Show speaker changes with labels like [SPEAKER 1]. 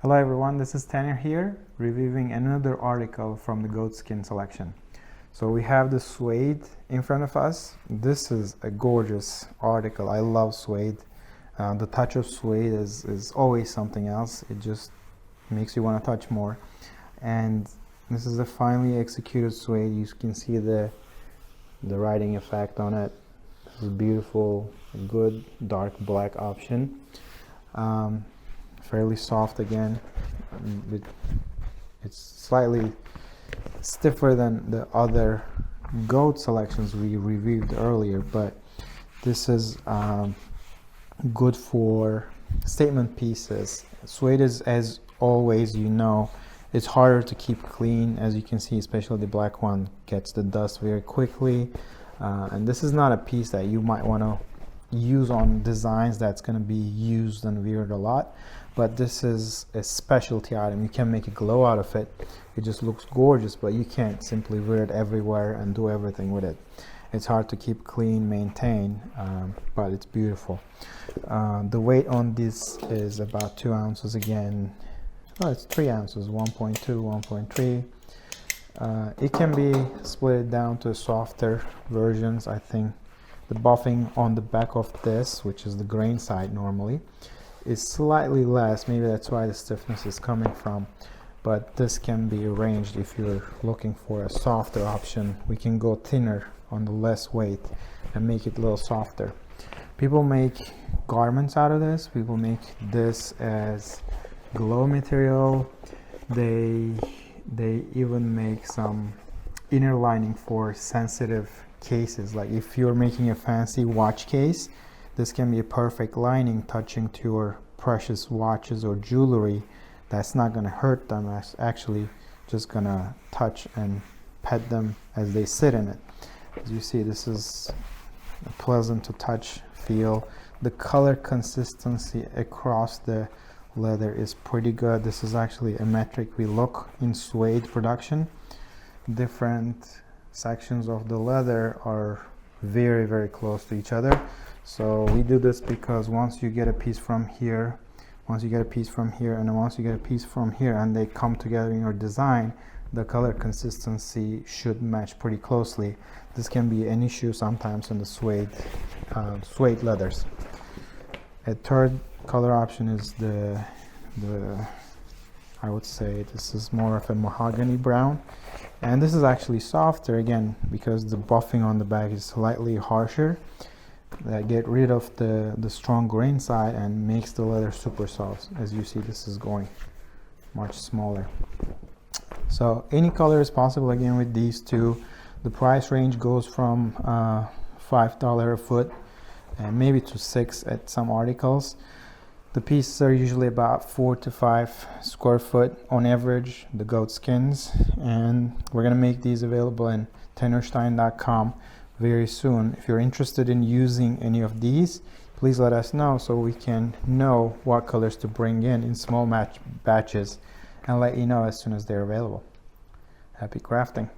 [SPEAKER 1] Hello everyone, this is Tanner here, reviewing another article from the Goatskin selection. So we have the suede in front of us. This is a gorgeous article. I love suede. The touch of suede is always something else. It just makes you want to touch more. And this is a finely executed suede. You can see the writing effect on it. This is beautiful, good dark black option. Fairly soft again. It's slightly stiffer than the other goat selections we reviewed earlier, but this is good for statement pieces. Suede is, as always, it's harder to keep clean. As you can see, especially the black one gets the dust very quickly, and this is not a piece that you might want to use on designs that's going to be used and weared a lot, but this is a specialty item. You can make a glow out of it. It just looks gorgeous, but you can't simply wear it everywhere and do everything with it. It's hard to keep clean, maintain, but it's beautiful. The weight on this is about 2 ounces again. Oh, it's 3 ounces, 1.2, 1.3. It can be split down to softer versions. I think the buffing on the back of this, which is the grain side normally, is slightly less. Maybe that's why the stiffness is coming from. But this can be arranged if you're looking for a softer option. We can go thinner on the less weight and make it a little softer. People make garments out of this. People make this as glow material. They even make some inner lining for sensitive cases. Like if you're making a fancy watch case, this can be a perfect lining touching to your precious watches or jewelry. That's not going to hurt them. It's actually just going to touch and pet them as they sit in it. As you see, this is a pleasant to touch feel. The color consistency across the leather is pretty good. This is actually a metric we look in suede production. Different sections of the leather are very, very close to each other. So we do this because once you get a piece from here, once you get a piece from here, and then once you get a piece from here, and they come together in your design, the color consistency should match pretty closely. This can be an issue sometimes in the suede leathers. A third color option is the I would say this is more of a mahogany brown, and this is actually softer again because the buffing on the back is slightly harsher. That get rid of the strong grain side and makes the leather super soft. As you see, this is going much smaller. So any color is possible again with these two. The price range goes from $5 a foot and maybe to $6 at some articles. The pieces are usually about 4 to 5 square foot on average, the goat skins, and we're going to make these available in tannerstein.com very soon. If you're interested in using any of these, please let us know so we can know what colors to bring in small batches and let you know as soon as they're available. Happy crafting.